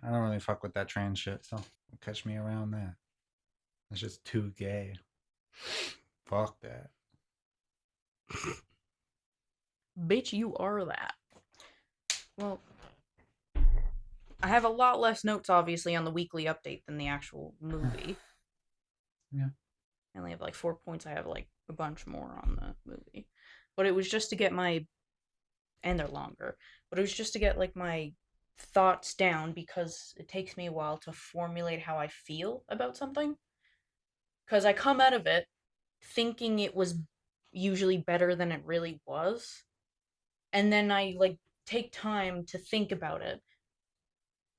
I don't really fuck with that trans shit, so catch me around that. It's just too gay. Fuck that. Bitch, you are that. Well, I have a lot less notes, obviously, on the weekly update than the actual movie. Yeah. I only have like 4 points. I have like a bunch more on the movie. But it was just to get my, and they're longer, but it was just to get like my thoughts down because it takes me a while to formulate how I feel about something. Because I come out of it thinking it was usually better than it really was. And then I like take time to think about it.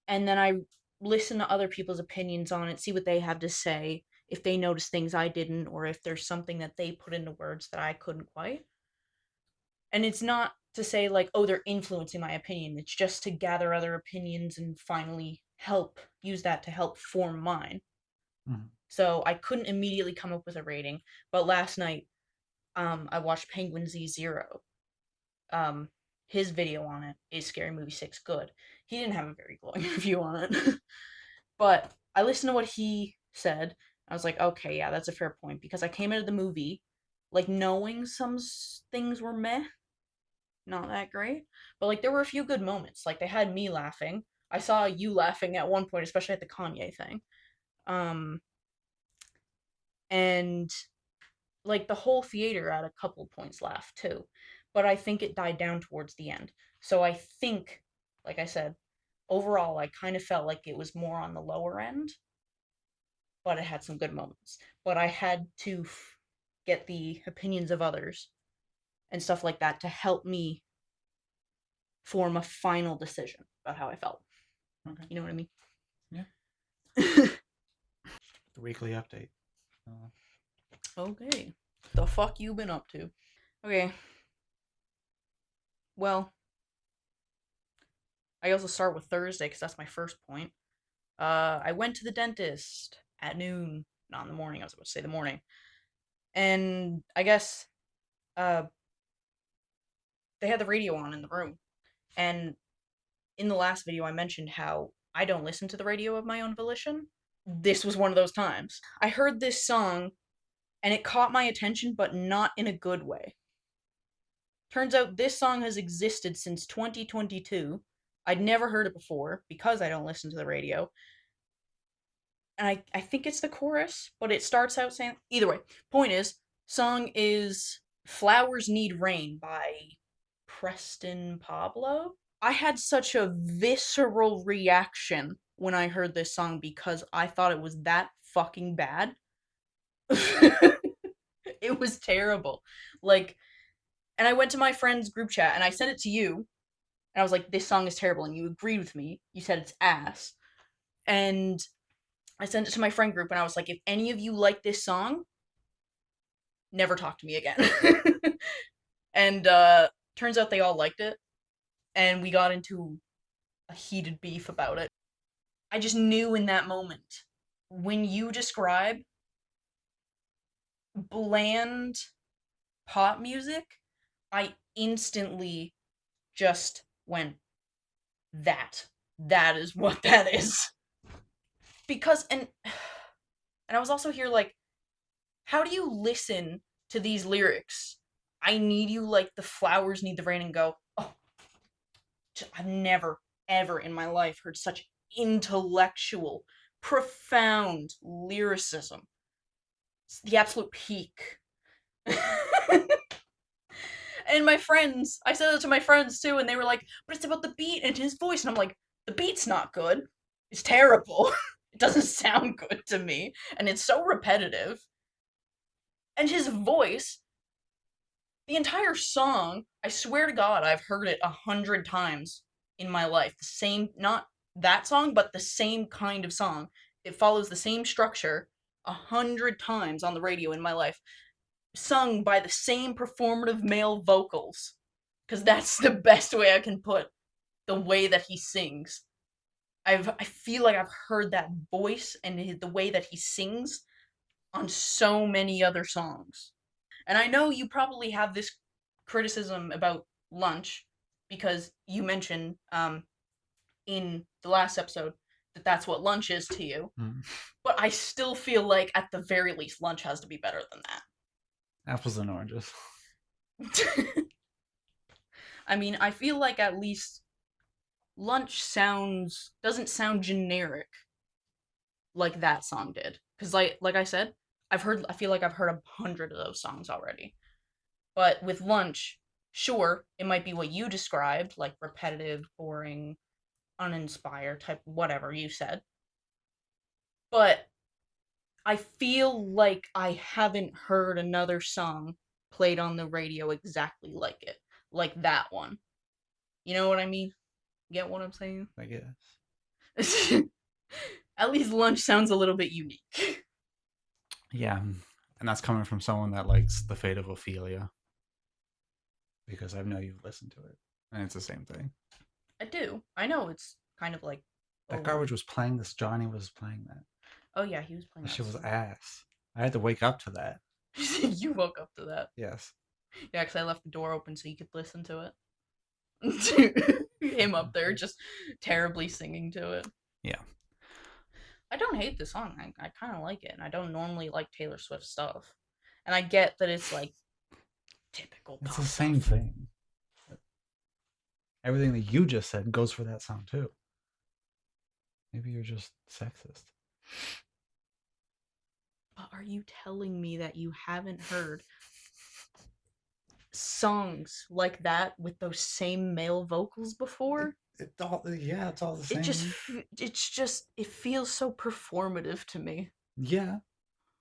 And then I listen to other people's opinions on it, see what they have to say, if they notice things I didn't, or if there's something that they put into words that I couldn't quite. And it's not to say like, oh, they're influencing my opinion. It's just to gather other opinions and finally help use that to help form mine. Mhm. So I couldn't immediately come up with a rating, but last night I watched Penguin Z Zero. Um his video on it is Scary Movie 6 good. He didn't have a very glowing review on it. But I listened to what he said. I was like, okay, yeah, that's a fair point because I came into the movie like knowing some things were meh, not that great, but like there were a few good moments. Like they had me laughing. I saw you laughing at one point, especially at the Kanye thing. Um, and like the whole theater at a couple points laughed too. But I think it died down towards the end. So I think, like I said, overall, I kind of felt like it was more on the lower end, but it had some good moments. But I had to get the opinions of others and stuff like that to help me form a final decision about how I felt. Okay. You know what I mean? Yeah. The weekly update. Uh, Okay. The fuck you been up to? Okay. Well, I also start with Thursday because that's my first point. I went to the dentist at noon. Not in the morning. I was about to say the morning. And I guess uh, they had the radio on in the room. And in the last video, I mentioned how I don't listen to the radio of my own volition. This was one of those times. I heard this song and it caught my attention, but not in a good way. Turns out this song has existed since 2022. I'd never heard it before because I don't listen to the radio. And I think it's the chorus, but it starts out saying either way. Point is, song is Flowers Need Rain by Preston Pablo. I had such a visceral reaction when I heard this song because I thought it was that fucking bad. It was terrible. Like, and I went to my friend's group chat and I sent it to you, and I was like, "This song is terrible," and you agreed with me. You said it's ass, and I sent it to my friend group, and I was like, "If any of you like this song, never talk to me again." And turns out they all liked it, and we got into a heated beef about it. I just knew in that moment when you describe bland pop music, I instantly just went, that. That is what that is. Because, and I was also here like, how do you listen to these lyrics? I need you like the flowers need the rain and go, oh, I've never, ever in my life heard such intellectual, profound lyricism. It's the absolute peak. And my friends, I said it to my friends too, and they were like, but it's about the beat and his voice. And I'm like, the beat's not good. It's terrible. It doesn't sound good to me. And it's so repetitive. And his voice, the entire song, I swear to God, I've heard it 100 times in my life. The same, not that song, but the same kind of song. It follows the same structure 100 times on the radio in my life, sung by the same performative male vocals. Because that's the best way I can put the way that he sings. I feel like I've heard that voice and the way that he sings on so many other songs. And I know you probably have this criticism about Lunch because you mentioned in the last episode that that's what lunch is to you, Mm. but I still feel like at the very least lunch has to be better than Apples and oranges. that. I mean, I feel like at least lunch sounds doesn't sound generic like that song did. Cuz like I said, I feel like I've heard 100 of those songs already. But with lunch, sure, it might be what you described, like repetitive, boring, uninspired type whatever you said. But I feel like I haven't heard another song played on the radio exactly like it, like that one. You know what I mean? Get what I'm saying? I guess. At least lunch sounds a little bit unique. Yeah, and that's coming from someone that likes the fate of Ophelia, because I know you've listened to it, and it's the same thing. I do. I know it's kind of like, That oh, garbage was playing this. Johnny was playing that. oh yeah, he was playing That that shit was song. ass. I had to wake up to that. You woke up to that. Yes. Yeah, because I left the door open so you could listen to it. Him up there just terribly singing to it. Yeah. I don't hate the song. I kind of like it, and I don't normally like Taylor Swift stuff. And I get that it's like typical It's pop the same stuff. thing. Everything that you just said goes for that song too. Maybe you're just sexist. But are you telling me that you haven't heard songs like that with those same male vocals before? It's all the It just, same. it's just, it feels so performative to me. Yeah,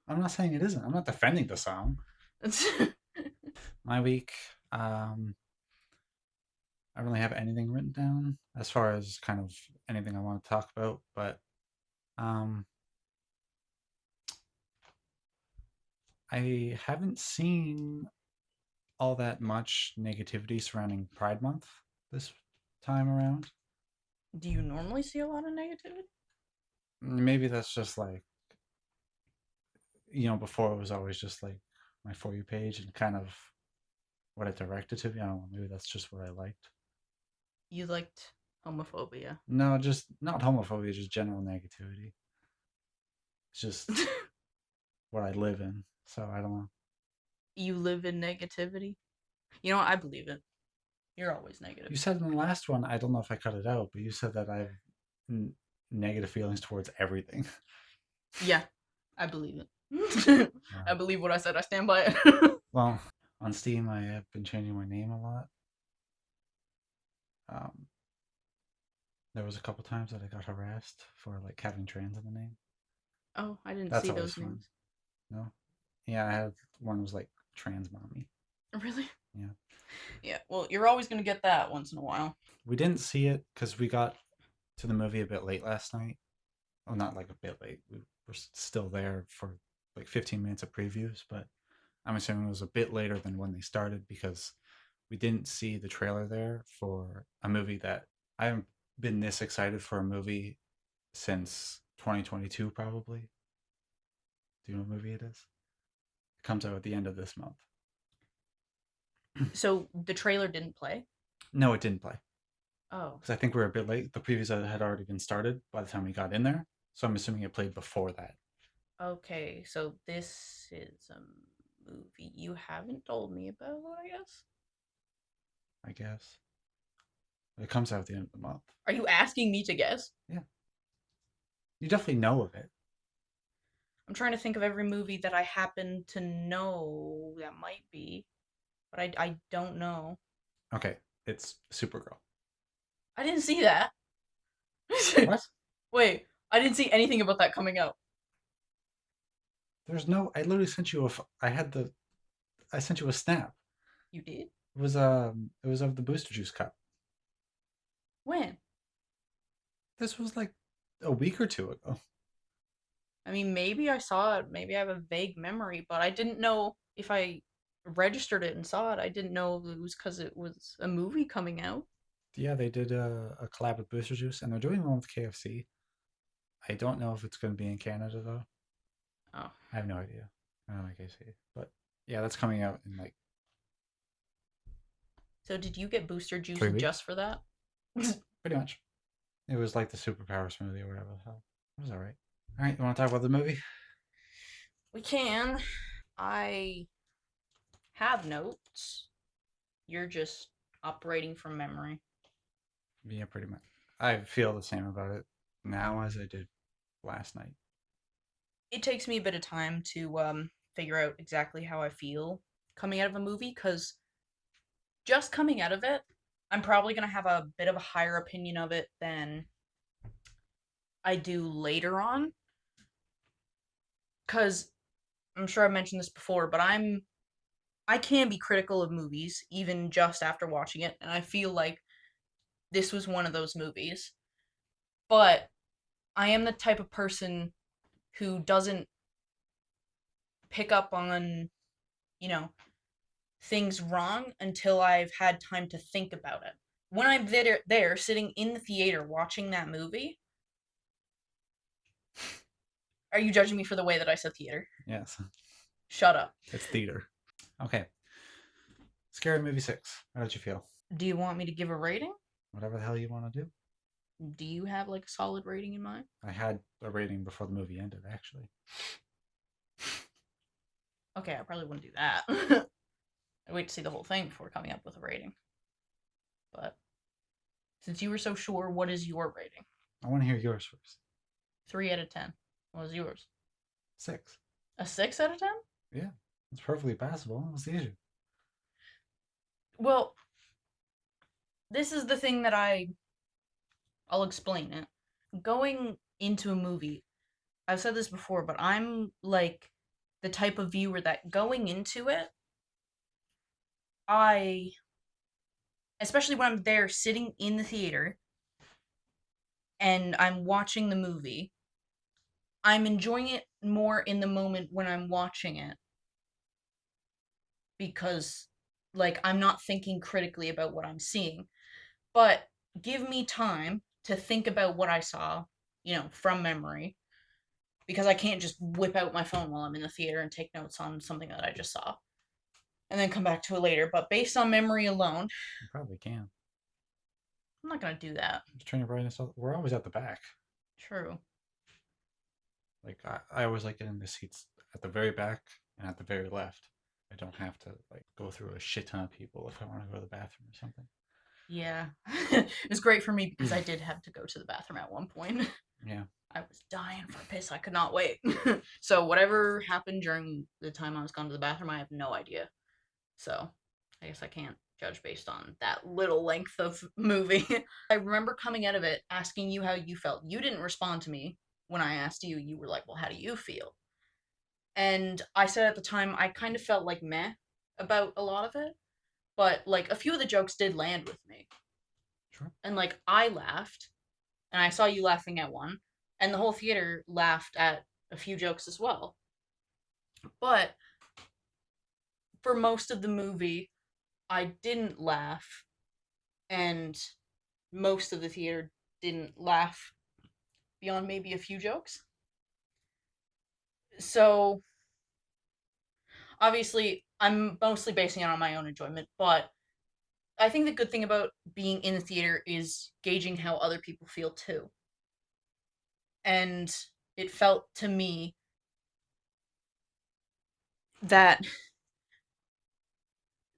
I'm not saying it isn't. I'm not defending the song. My week, um, I don't really have anything written down as far as kind of anything I want to talk about, but um, I haven't seen all that much negativity surrounding Pride Month this time around. Do you normally see a lot of negativity? Maybe that's just like, before it was always just like my For You page and kind of what it directed to me. I don't know. Maybe that's just what I liked. You liked homophobia. No, just not homophobia, just general negativity. It's just what I live in. So I don't know. You live in negativity? You know, I believe it. You're always negative. You said in the last one, I don't know if I cut it out, but you said that I have negative feelings towards everything. Yeah, I believe it. I believe what I said. I stand by it. Well, on Steam, I have been changing my name a lot. Um, there was a couple times that I got harassed for like having trans in the name. Oh, I didn't That's see always those fun. names. No, yeah, I had one was like trans mommy. Really? Yeah, Yeah. Well, you're always gonna get that once in a while. we didn't see it because we got to the movie a bit late last night. Well, not like a bit late. We were still there for like 15 minutes of previews, but I'm assuming it was a bit later than when they started because we didn't see the trailer there for a movie that I haven't been this excited for a movie since 2022, probably. Do you know what movie it is? It comes out at the end of this month. So the trailer didn't play. No, it didn't play Oh, because I think we were a bit late. The previews had already been started by the time we got in there, so I'm assuming it played before that. okay. So this is a movie you haven't told me about, I guess. I guess it comes out at the end of the month. Are you asking me to guess? Yeah, you definitely know of it. I'm trying to think of every movie that I happen to know that might be, but I don't know. Okay, it's Supergirl. I didn't see that. What? Wait, I didn't see anything about that coming out. There's no. I literally sent you a. I had the. I sent you a snap. You did? It was It was of the Booster Juice cup. When? This was like a week or two ago. I mean, maybe I saw it. Maybe I have a vague memory, but I didn't know if I registered it and saw it. I didn't know if it was because it was a movie coming out. Yeah, they did a collab with Booster Juice, and they're doing one with KFC. I don't know if it's going to be in Canada though. Oh, I have no idea. I don't like KFC, but yeah, that's coming out in like so did you get booster juice 3 weeks, just for that? pretty much. It was like the superpowers movie or whatever the hell. It was all right. All right, you want to talk about the movie? We can. I have notes. You're just operating from memory. Yeah, pretty much. I feel the same about it now as I did last night. It takes me a bit of time to figure out exactly how I feel coming out of a movie because just coming out of it, I'm probably going to have a bit of a higher opinion of it than I do later on. Because I'm sure I've mentioned this before, but I can be critical of movies even just after watching it, and I feel like this was one of those movies. But I am the type of person who doesn't pick up on, you know, things wrong until I've had time to think about it. When I'm there sitting in the theater watching that movie, are you judging me for the way that I said theater? Yes, Shut up. it's theater. Okay, Scary Movie 6. How did you feel? Do you want me to give a rating? Whatever the hell you want to do. Do you have like a solid rating in mind? I had a rating before the movie ended, actually. Okay, I probably wouldn't do that. I wait to see the whole thing before coming up with a rating. But since you were so sure, what is your rating? I want to hear yours first. 3 out of 10. What was yours? 6. A 6 out of 10? Yeah, it's perfectly passable. What's the issue? Well, this is the thing that I'll explain it. Going into a movie, I've said this before, but I'm like the type of viewer that going into it, I especially when I'm there sitting in the theater and I'm watching the movie, I'm enjoying it more in the moment when I'm watching it because like I'm not thinking critically about what I'm seeing. But give me time to think about what I saw, from memory because I can't just whip out my phone while I'm in the theater and take notes on something that I just saw and then come back to it later. But based on memory alone, You probably can. I'm not going to do that. Just turn your brightness up. We're always at the back. True. Like I always like getting the seats at the very back and at the very left. I don't have to like go through a shit ton of people if I want to go to the bathroom or something. Yeah. It was great for me because I did have to go to the bathroom at one point. Yeah. I was dying for a piss. I could not wait. So whatever happened during the time I was gone to the bathroom, I have no idea. So I guess I can't judge based on that little length of movie. I remember coming out of it asking you how you felt. You didn't respond to me when I asked you. You were like, well, how do you feel? And I said at the time, I kind of felt like meh about a lot of it. But like a few of the jokes did land with me. Sure. And like I laughed, and I saw you laughing at one, and the whole theater laughed at a few jokes as well. But for most of the movie, I didn't laugh, and most of the theater didn't laugh beyond maybe a few jokes. So obviously, I'm mostly basing it on my own enjoyment, but I think the good thing about being in the theater is gauging how other people feel too. And it felt to me that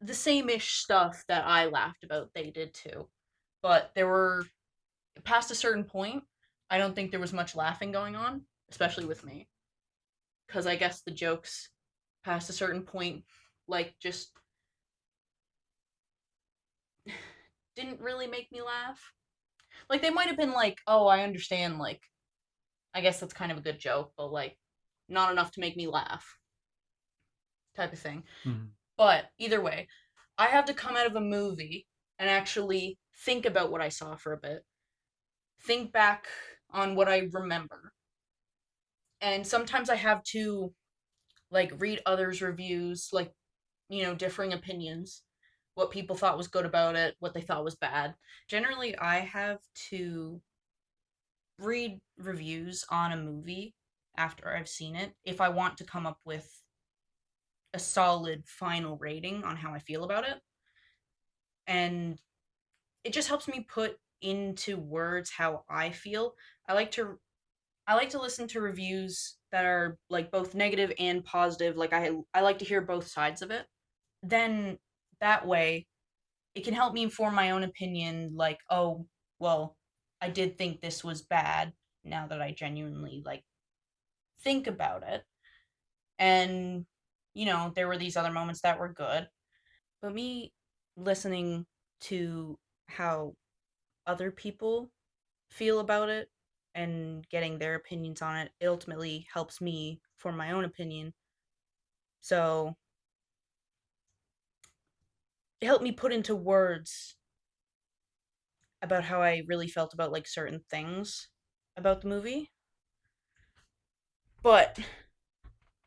the same ish stuff that I laughed about, they did too. But there were, past a certain point, I don't think there was much laughing going on, especially with me. Because I guess the jokes past a certain point, like, just didn't really make me laugh. Like, they might have been like, oh, I understand, like, I guess that's kind of a good joke, but, like, not enough to make me laugh, type of thing. Mm-hmm. But either way, I have to come out of a movie and actually think about what I saw for a bit, think back on what I remember. And sometimes I have to like read others' reviews, like, differing opinions, what people thought was good about it, what they thought was bad. Generally, I have to read reviews on a movie after I've seen it if I want to come up with a solid final rating on how I feel about it. And it just helps me put into words how I feel. I like to I like to listen to reviews that are like both negative and positive. Like I like to hear both sides of it. Then that way it can help me form my own opinion like, oh, well, I did think this was bad now that I genuinely like think about it. And there were these other moments that were good. But me listening to how other people feel about it and getting their opinions on it, it ultimately helps me form my own opinion. So it helped me put into words about how I really felt about like certain things about the movie. But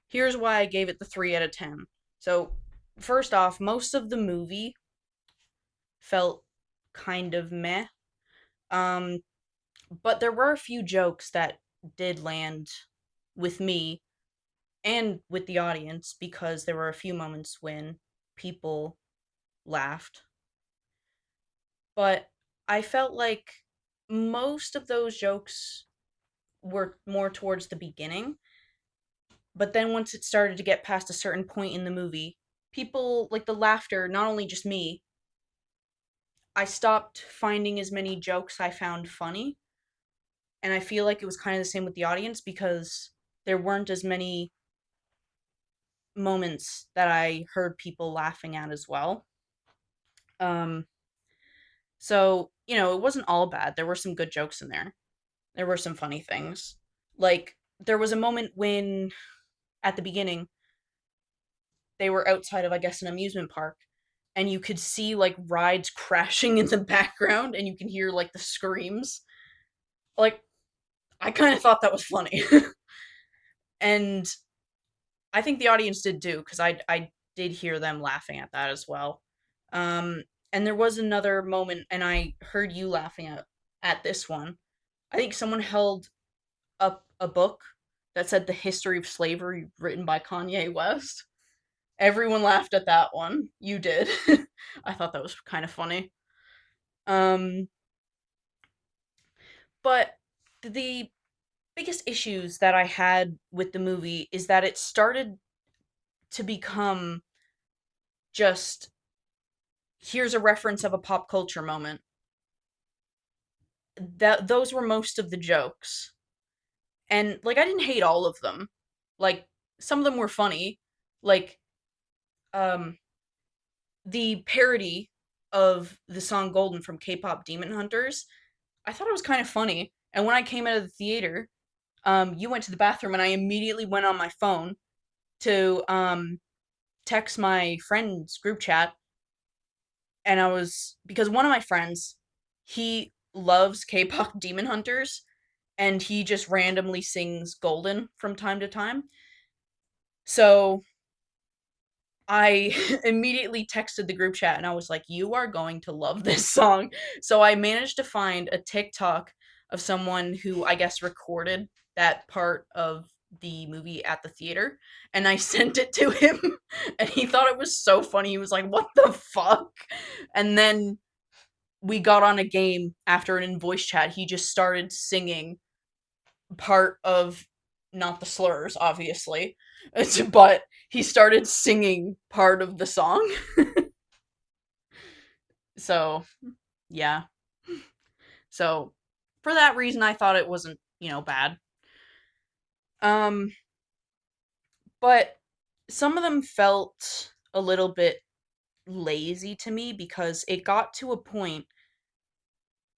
here's why I gave it the 3 out of 10. So, first off, most of the movie felt kind of meh. Um, but there were a few jokes that did land with me and with the audience because there were a few moments when people laughed. But I felt like most of those jokes were more towards the beginning. But then once it started to get past a certain point in the movie, people like the laughter, not only just me, I stopped finding as many jokes I found funny. And I feel like it was kind of the same with the audience because there weren't as many moments that I heard people laughing at as well. Um, so, it wasn't all bad. There were some good jokes in there. There were some funny things. Like, there was a moment when, at the beginning, they were outside of, I guess, an amusement park, and you could see, like, rides crashing in the background, and you can hear, like, the screams. Like, I kind of thought that was funny. And I think the audience did too, because I did hear them laughing at that as well. Um, and there was another moment, and I heard you laughing at this one. I think someone held up a book that said "The History of Slavery" written by Kanye West. Everyone laughed at that one. You did. I thought that was kind of funny. Um, but the biggest issues that I had with the movie is that it started to become just here's a reference of a pop culture moment. That those were most of the jokes. And like I didn't hate all of them. Like some of them were funny. Like um the parody of the song Golden from K-pop Demon Hunters, I thought it was kind of funny. And when I came out of the theater, you went to the bathroom and I immediately went on my phone to text my friend's group chat and I was because one of my friends, he loves K-pop Demon Hunters and he just randomly sings Golden from time to time. So I immediately texted the group chat and I was like, "You are going to love this song." So I managed to find a TikTok of someone who I guess recorded that part of the movie at the theater and I sent it to him and he thought it was so funny. He was like, "What the fuck?" And then we got on a game after an in voice chat. He just started singing part of not the slurs, obviously, but he started singing part of the song. So, yeah. So, for that reason, I thought it wasn't, bad. Um, but some of them felt a little bit lazy to me because it got to a point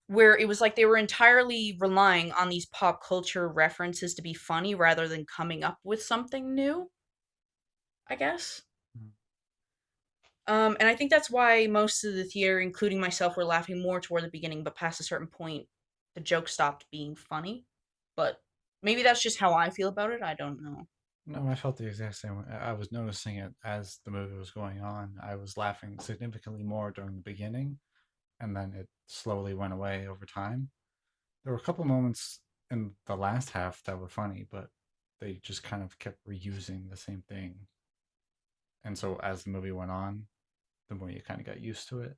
where it was like they were entirely relying on these pop culture references to be funny rather than coming up with something new, I guess. Mm. And I think that's why most of the theater, including myself, were laughing more toward the beginning, but past a certain point, the joke stopped being funny. But maybe that's just how I feel about it. I don't know. No, I felt the exact same way. I was noticing it as the movie was going on. I was laughing significantly more during the beginning, and then it slowly went away over time. There were a couple moments in the last half that were funny, but they just kind of kept reusing the same thing. And so as the movie went on, the more you kind of got used to it,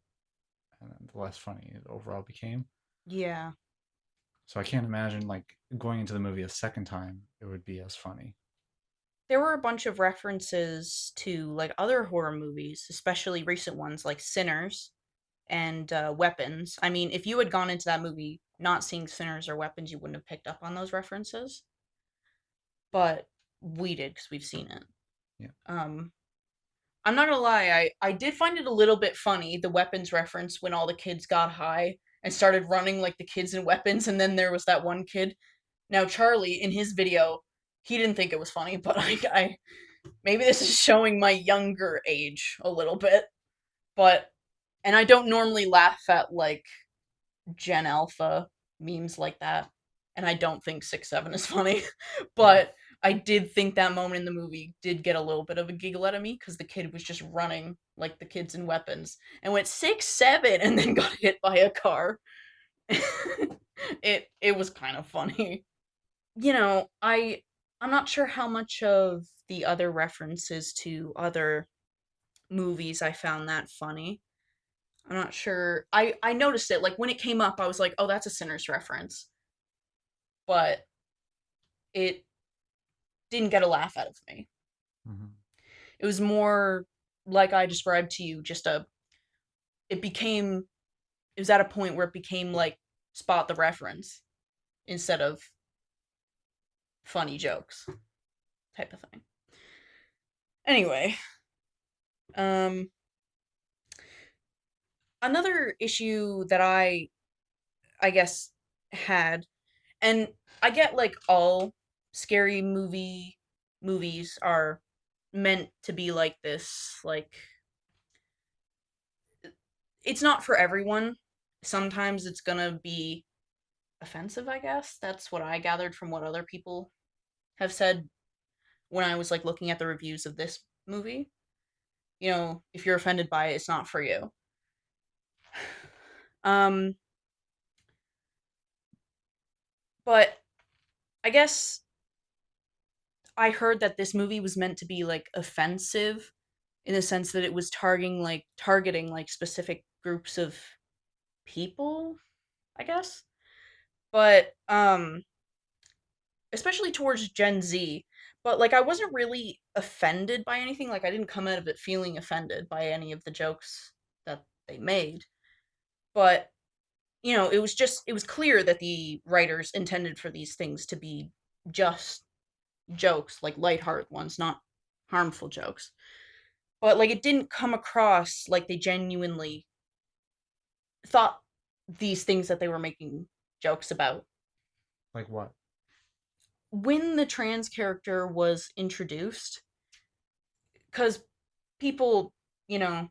and then the less funny it overall became. Yeah. So I can't imagine like going into the movie a second time it would be as funny. There were a bunch of references to like other horror movies, especially recent ones like Sinners and Weapons. I mean, if you had gone into that movie not seeing Sinners or Weapons, you wouldn't have picked up on those references. But we did because we've seen it. Yeah. Um, I'm not gonna lie, I did find it a little bit funny, the Weapons reference when all the kids got high and started running like the kids in Weapons, and then there was that one kid. Now Charlie in his video, he didn't think it was funny, but I maybe this is showing my younger age a little bit, but and I don't normally laugh at like Gen Alpha memes like that, and I don't think 6'7" is funny, Yeah. but I did think that moment in the movie did get a little bit of a giggle out of me because the kid was just running like the kids in Weapons and went 6'7" and then got hit by a car. It was kind of funny. I'm not sure how much of the other references to other movies I found that funny. I'm not sure. I noticed it like when it came up I was like, "Oh, that's a Sinners reference." But it didn't get a laugh out of me. Hmm. It was more like I described to you, just a it became it was at a point where it became like spot the reference instead of funny jokes type of thing. Anyway, um another issue that I guess had, and I get like all scary movies are meant to be like this, like it's not for everyone. Sometimes it's gonna be offensive, I guess. That's what I gathered from what other people have said when I was like looking at the reviews of this movie. If you're offended by it, it's not for you. Um, but I guess I heard that this movie was meant to be like offensive in the sense that it was targeting like specific groups of people, I guess. But especially towards Gen Z. But like I wasn't really offended by anything. Like I didn't come out of it feeling offended by any of the jokes that they made. But it was clear that the writers intended for these things to be just jokes, like lighthearted ones, not harmful jokes. But like it didn't come across like they genuinely thought these things that they were making jokes about. Like what? When the trans character was introduced, because people, you know,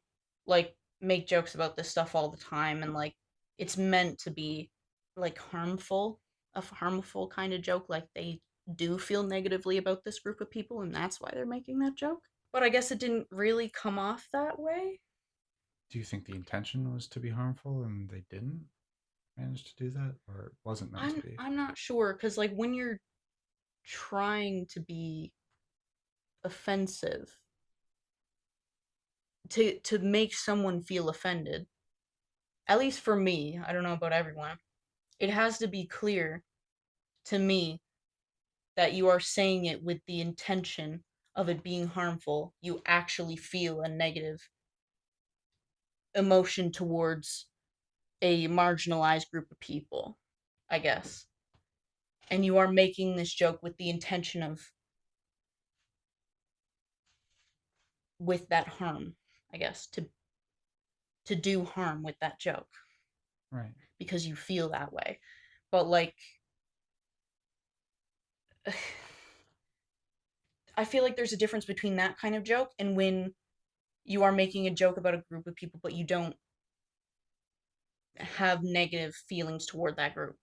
like make jokes about this stuff all the time, and like it's meant to be like a harmful kind of joke. Like they do feel negatively about this group of people, and that's why they're making that joke. But I guess it didn't really come off that way. Do you think the intention was to be harmful and they didn't manage to do that, or it wasn't meant to be? I'm not sure because like when you're trying to be offensive to make someone feel offended, at least for me, I don't know about everyone, it has to be clear to me that you are saying it with the intention of it being harmful. You actually feel a negative emotion towards a marginalized group of people, I guess. And you are making this joke with the intention of with that harm, I guess, to do harm with that joke Right. because you feel that way. But like I feel like there's a difference between that kind of joke and when you are making a joke about a group of people but you don't have negative feelings toward that group,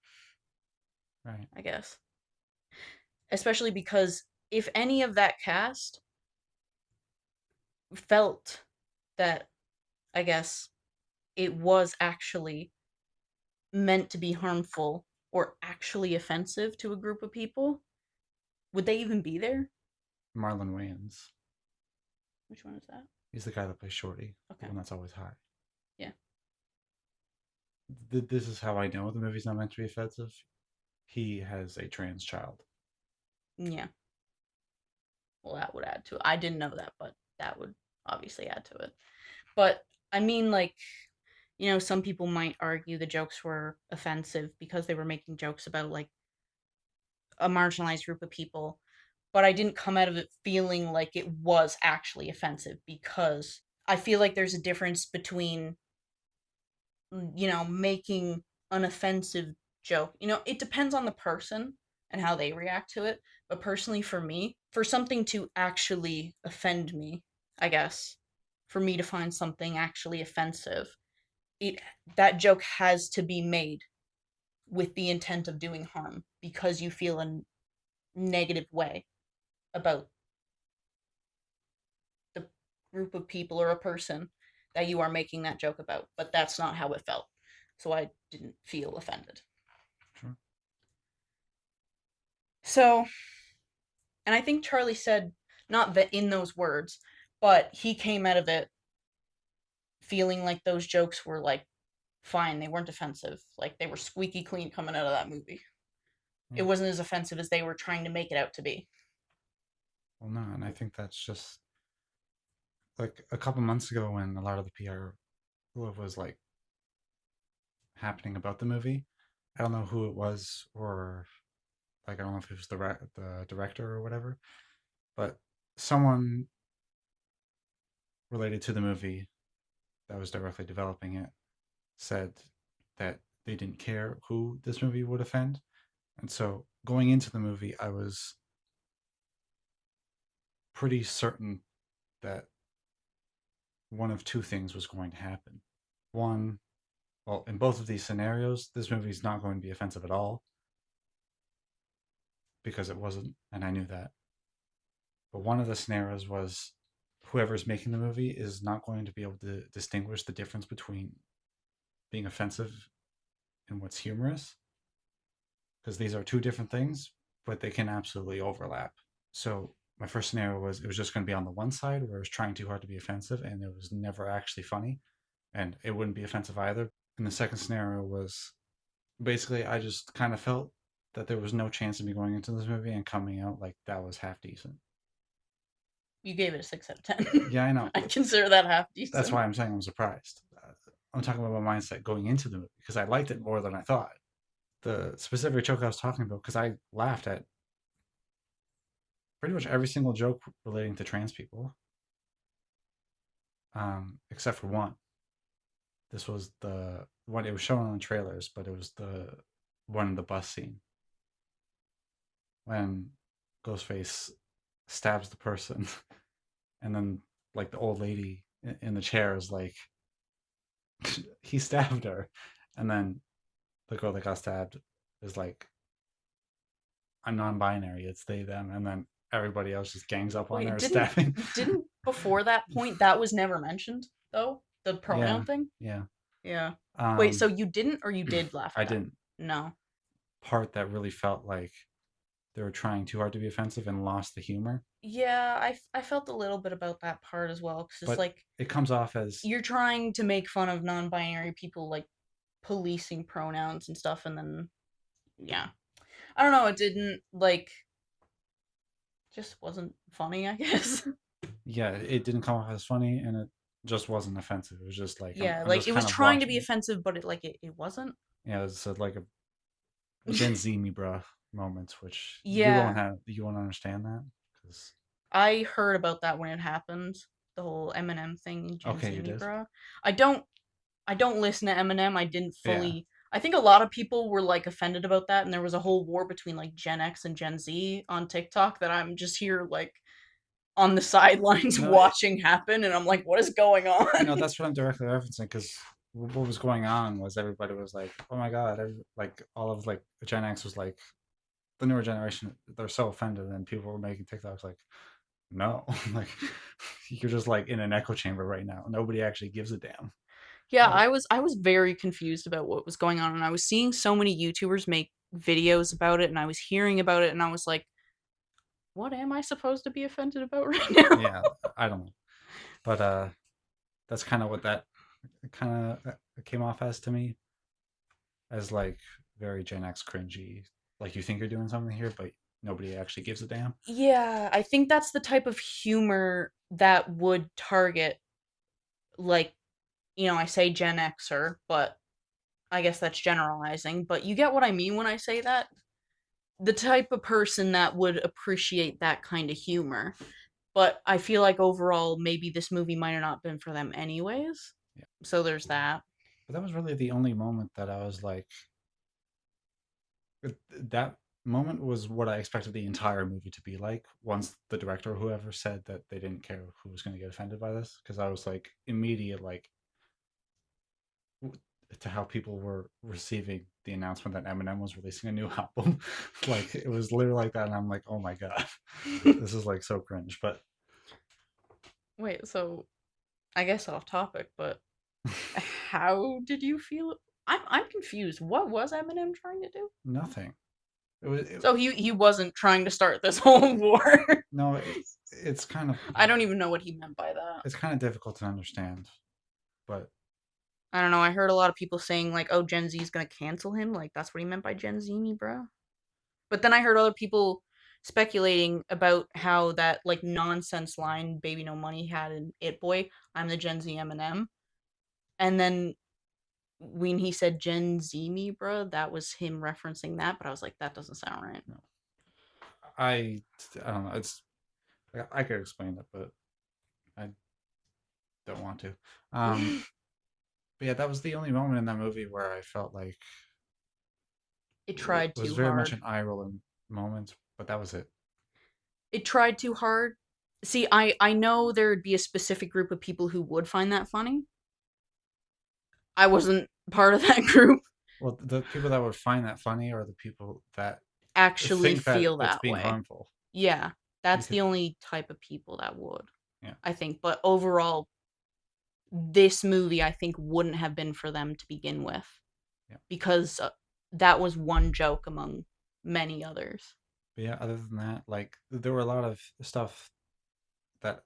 Right. I guess. Especially because if any of that cast felt that, I guess, it was actually meant to be harmful or actually offensive to a group of people, would they even be there? Marlon Wayans. Which one is that? He's the guy that plays Shorty, the Okay. one that's always high. Yeah. this is how I know the movie's not meant to be offensive. He has a trans child. Yeah. Well, that would add to it. I didn't know that, but that would obviously add to it. But I mean, like, some people might argue the jokes were offensive because they were making jokes about like a marginalized group of people. But I didn't come out of it feeling like it was actually offensive because I feel like there's a difference between, making an offensive joke. It depends on the person and how they react to it. But personally, for me, for something to actually offend me, I guess, for me to find something actually offensive, it that joke has to be made with the intent of doing harm because you feel a negative way about the group of people or a person that you are making that joke about. But that's not how it felt. So I didn't feel offended. Sure. So, and I think Charlie said not that in those words, but he came out of it feeling like those jokes were like fine, they weren't offensive. Like they were squeaky clean coming out of that movie. It Yeah. wasn't as offensive as they were trying to make it out to be. Well, no, and I think that's just like a couple months ago when a lot of the PR was like happening about the movie. I don't know who it was, or like I don't know if it was the director or whatever, but someone related to the movie that was directly developing it said that they didn't care who this movie would offend. And so going into the movie, I was pretty certain that one of two things was going to happen. One, well, in both of these scenarios, this movie is not going to be offensive at all because it wasn't, and I knew that. But one of the scenarios was whoever's making the movie is not going to be able to distinguish the difference between being offensive and what's humorous because these are two different things, but they can absolutely overlap. So my first scenario was it was just going to be on the one side where it was trying too hard to be offensive and it was never actually funny, and it wouldn't be offensive either. And the second scenario was basically I just kind of felt that there was no chance of me going into this movie and coming out like that was half decent. You gave it a 6 out of 10. Yeah, I know. I consider that half That's decent. why I'm saying I'm surprised. I'm talking about my mindset going into the movie because I liked it more than I thought. The specific joke I was talking about, because I laughed at pretty much every single joke relating to trans people, except for one. This was the one it was shown on the trailers, but it was the one in the bus scene when Ghostface stabs the person, and then like the old lady in the chair is like, he stabbed her, and then the girl that got stabbed is like, I'm non-binary, it's they them, and then everybody else just gangs up on Wait, her didn't stabbing. didn't before that point that was never mentioned though? The Yeah, pronoun thing? yeah. Yeah. Wait, so Um, you didn't or you did laugh I at that? didn't. No. Part that really felt like they were trying too hard to be offensive and lost the humor, Yeah, I felt a little bit about that part as well cuz it's but like it comes off as you're trying to make fun of non-binary people like policing pronouns and stuff and then yeah. I don't know, it didn't like just wasn't funny, I guess. yeah, it didn't come off as funny and it just wasn't offensive. It was just like Yeah, I'm like just it was kind of trying to watching be it. offensive but it wasn't. Yeah, it's like a Gen Z me bruh moments, which Yeah. you won't understand that because I heard about that when it happened, the whole Eminem thing, Gen okay, Z you me, did. bro. I don't I don't listen to Eminem. I didn't Yeah, fully. I think a lot of people were like offended about that, and there was a whole war between like Gen X and Gen Z on TikTok that I'm just here like on the sidelines no, watching happen, and I'm like, what is going on? that's what I'm directly referencing because what was going on was everybody was like, oh my god, like all of like Gen X was like the newer generation, they're so offended, and people were making TikToks like, no, like you're just like in an echo chamber right now. Nobody actually gives a damn. Yeah, Like, I was very confused about what was going on, and I was seeing so many YouTubers make videos about it, and I was hearing about it, and I was like, what am I supposed to be offended about right now? yeah, I don't know, but that's kind of what that kind of came off as to me. as like very Gen X cringy. Like you think you're doing something here, but nobody actually gives a damn. Yeah, I think that's the type of humor that would target, like, I say Gen Xer, but I guess that's generalizing, but you get what I mean when I say that? The type of person that would appreciate that kind of humor. But I feel like overall, maybe this movie might have not been for them anyways. Yeah. So there's that. But that was really the only moment that I was like, that moment was what I expected the entire movie to be like. Once the director or whoever said that they didn't care who was going to get offended by this, because I was like immediate like to how people were receiving the announcement that Eminem was releasing a new album. Like it was literally like that, and I'm like, oh my god, this is like so cringe. But Wait, so I guess off topic, but how did you feel? I'm confused. What was Eminem trying to do? nothing. So he wasn't trying to start this whole war. No, it's kind of I don't even know what he meant by that. difficult to understand. But I don't know. I heard a lot of people saying like, "Oh, Gen Z is gonna cancel him." Like that's what he meant by Gen Z me, bro. But then I heard other people speculating about how that like nonsense line "Baby No Money" had in It Boy. I'm the Gen Z Eminem, and then when he said Gen Z me, bro, that was him referencing that. But I was like, that doesn't sound right. you know, I I don't know. It's I could explain it, but I don't want to. But yeah, that was the only moment in that movie where I felt like It it tried was too very much hard. an eye rolling moment. But that was it. It tried too hard. See, I know there would be a specific group of people who would find that funny. I wasn't part of that group. Well, the people that would find that funny are the people that Actually think that feel it's that being way. harmful. Yeah, that's Because the only type of people that would, yeah, I think. But overall, this movie I think wouldn't have been for them to begin with yeah. because that was one joke among many others. But yeah, other than that, like there were a lot of stuff that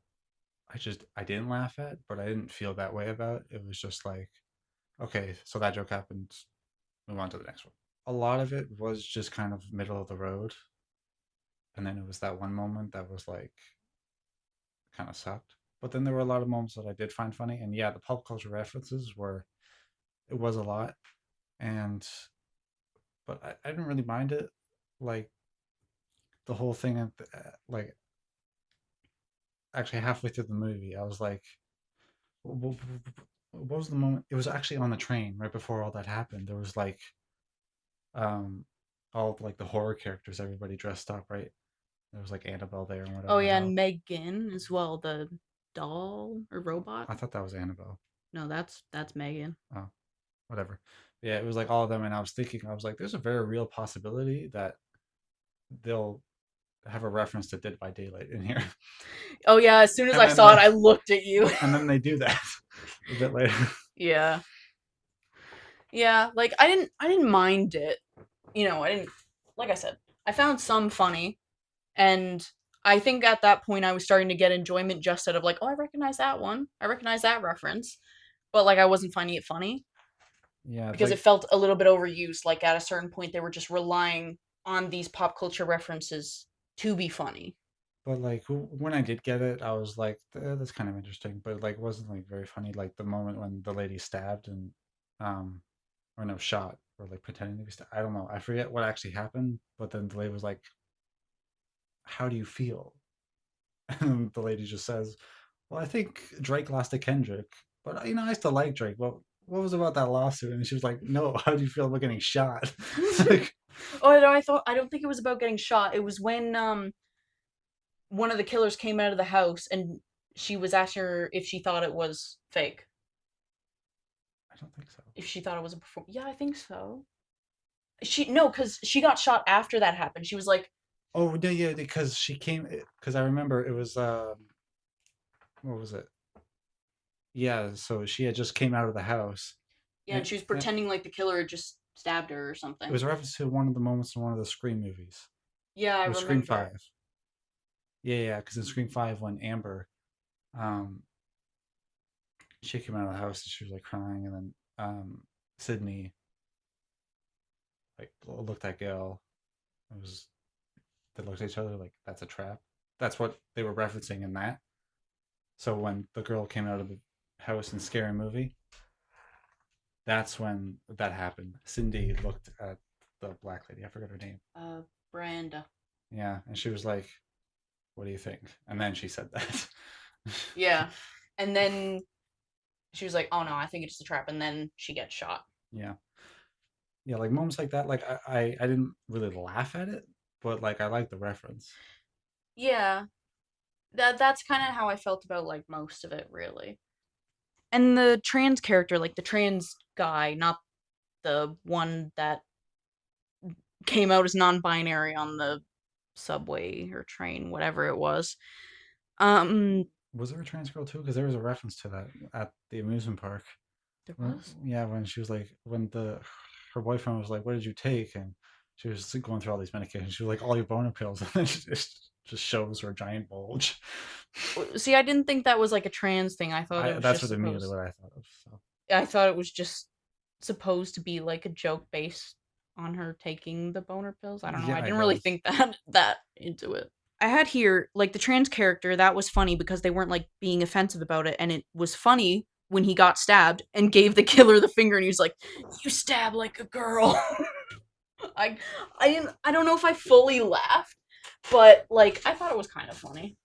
I didn't laugh at, but I didn't feel that way about. It was just like, okay, so that joke happened. Move on to the next one. A lot of it was just kind of middle of the road, and then it was that one moment that was like kind of sucked. But then there were a lot of moments that I did find funny, and yeah, the pop culture references were it was a lot, and but I didn't really mind it. Like the whole thing, like actually halfway through the movie, I was like, what was the moment? It was actually on the train right before all that happened. There was like um all of, like the horror characters, everybody dressed up, right? There was like Annabelle there and Oh whatever the yeah, hell. and Megan as well, the doll or robot. I thought that was Annabelle. No, that's Megan. Oh, whatever. Yeah, it was like all of them, and I was thinking, I was like, there's a very real possibility that they'll have a reference to Dead by Daylight in here, Oh yeah, as soon as and I then saw it, they I looked at you. and then they do that a bit later. Yeah. Yeah, like I didn't mind it. I didn't, like I said, I found some funny, and I think at that point I was starting to get enjoyment just out of like, oh, I recognize that one. I recognize that reference. But like I wasn't finding it funny Yeah, because it like, felt a little bit overused. Like at a certain point they were just relying on these pop culture references to be funny. but like when I did get it, I was like, That's kind of interesting," but like, it wasn't like very funny. Like the moment when the lady stabbed and um, or no, shot or like pretending to be stabbed. I don't know. I forget what actually happened, but then the lady was like, "How do you feel?" And the lady just says, "Well, I think Drake lost to Kendrick, but I still like Drake. Well, what was about that lawsuit?" And she was like, "No, how do you feel about getting shot?" Like, Oh no, I don't think it was about getting shot. It was when one of the killers came out of the house and she was asking her if she thought it was fake. I don't think so. If she thought it was a perform. Yeah, I think so. She no, because she got shot after that happened. She was like, Oh no, yeah, because she came because I remember it was what was it? Yeah, so she had just came out of the house, yeah, and and, she was and pretending like the killer had just stabbed her or it something. was a reference to one of the moments in one of the Scream movies. Yeah, I It was Scream remember. 5. Yeah, yeah, because in Scream 5 when Amber um she came out of the house and she was like crying, and then Sydney like looked at Gail. It was they looked at each other like that's a trap. That's what they were referencing in that. So when the girl came out of the house in Scary Movie, that's when that happened. Cindy looked at the black lady. I forgot her name. Uh, Branda. Yeah, and she was like, "What do you think?" And then she said that. Yeah. And then she was like, "Oh no, I think it's a trap." And then she gets shot. Yeah, yeah, like moments like that. Like I didn't really laugh at it, but like I like the reference. Yeah, that's kind of how I felt about like most of it, really. And the trans character, like the trans guy, not the one that came out as non-binary on the subway or train, whatever it was. Um, Was there a trans girl too? Because there was a reference to that at the amusement park. there When, was. yeah, when she was like, when the her boyfriend was like, "What did you take?" and she was going through all these medications. She was like, "All your boner pills," and then she just shows her giant bulge. See, I didn't think that was like a trans thing. I thought it was That's just what immediately supposed. what I thought of. So I thought it was just supposed to be like a joke based on her taking the boner pills. I don't know. yeah, I I didn't really guess. think that into it. I had here like the trans character that was funny because they weren't like being offensive about it, and it was funny when he got stabbed and gave the killer the finger, and he was like, "You stab like a girl." I I don't know if I fully laughed, but like I thought it was kind of funny.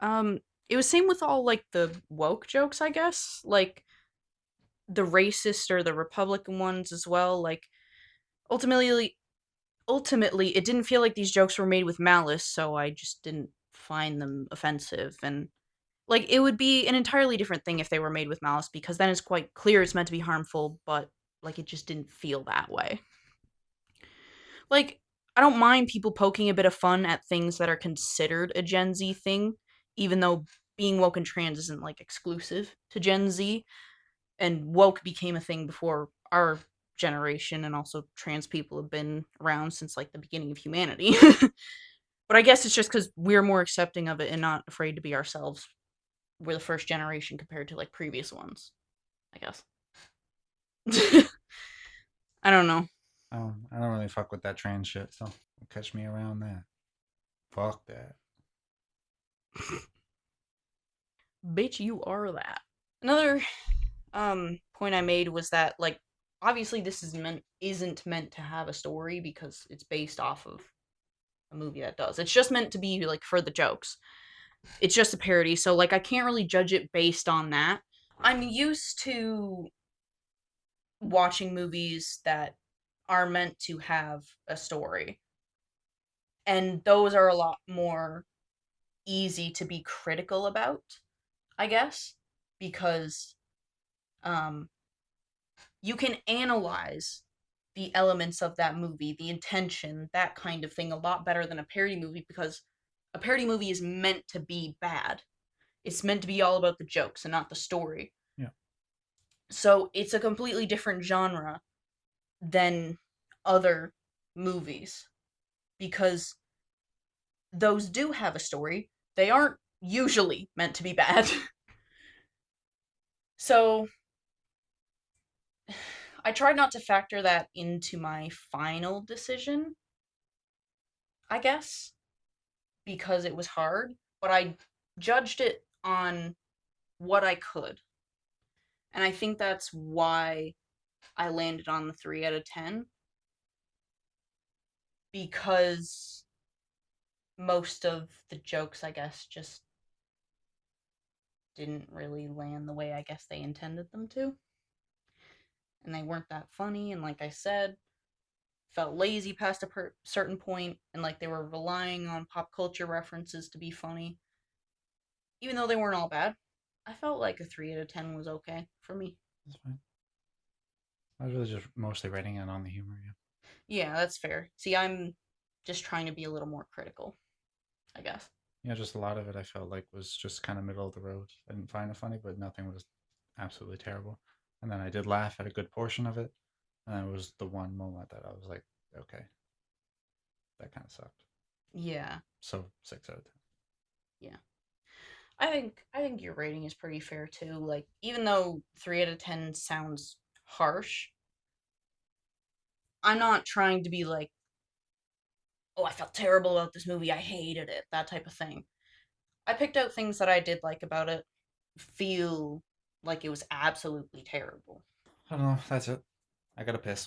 Um, it was same with all like the woke jokes, I guess. Like the racist or the Republican ones as well. Like ultimately ultimately it didn't feel like these jokes were made with malice, so I just didn't find them offensive. And like it would be an entirely different thing if they were made with malice because then it's quite clear it's meant to be harmful, but like it just didn't feel that way. Like I don't mind people poking a bit of fun at things that are considered a Gen Z thing, even though being woke and trans isn't like exclusive to Gen Z, and woke became a thing before our generation, and also trans people have been around since like the beginning of humanity. But I guess it's just because we're more accepting of it and not afraid to be ourselves. We're the first generation compared to like previous ones, I guess. I don't know. I don't really fuck with that trans shit. So catch me around that. Fuck that. Bitch, you are that. Another point I made was that like obviously this isn't meant to have a story because it's based off of a movie that does. It's just meant to be like for the jokes. It's just a parody, so like I can't really judge it based on that. I'm used to watching movies that are meant to have a story, and those are a lot more easy to be critical about, I guess, because um you can analyze the elements of that movie, the intention, that kind of thing a lot better than a parody movie because a parody movie is meant to be bad. It's meant to be all about the jokes and not the story. Yeah, So it's a completely different genre than other movies because those do have a story. They aren't usually meant to be bad. So I tried not to factor that into my final decision, I guess, because it was hard, but I judged it on what I could. And I think that's why I landed on the 3 out of 10 because most of the jokes, I guess, just didn't really land the way I guess they intended them to. And they weren't that funny. And like I said, felt lazy past a certain point, and like they were relying on pop culture references to be funny, even though they weren't all bad. I felt like a 3 out of 10 was okay for me. that's fine. I was really just mostly writing it on the humor. Yeah. Yeah, that's fair. See, I'm just trying to be a little more critical, I guess. Yeah, just a lot of it I felt like was just kind of middle of the road. I didn't find it funny, but nothing was absolutely terrible. And then I did laugh at a good portion of it. And it was the one moment that I was like, okay, that kind of sucked. Yeah, So 6 out of 10. yeah. I think your rating is pretty fair too. Like even though 3 out of 10 sounds harsh, I'm not trying to be like, oh, I felt terrible about this movie. I hated it. That type of thing. I picked out things that I did like about it. Feel like it was absolutely terrible. I don't know. That's it. I gotta piss.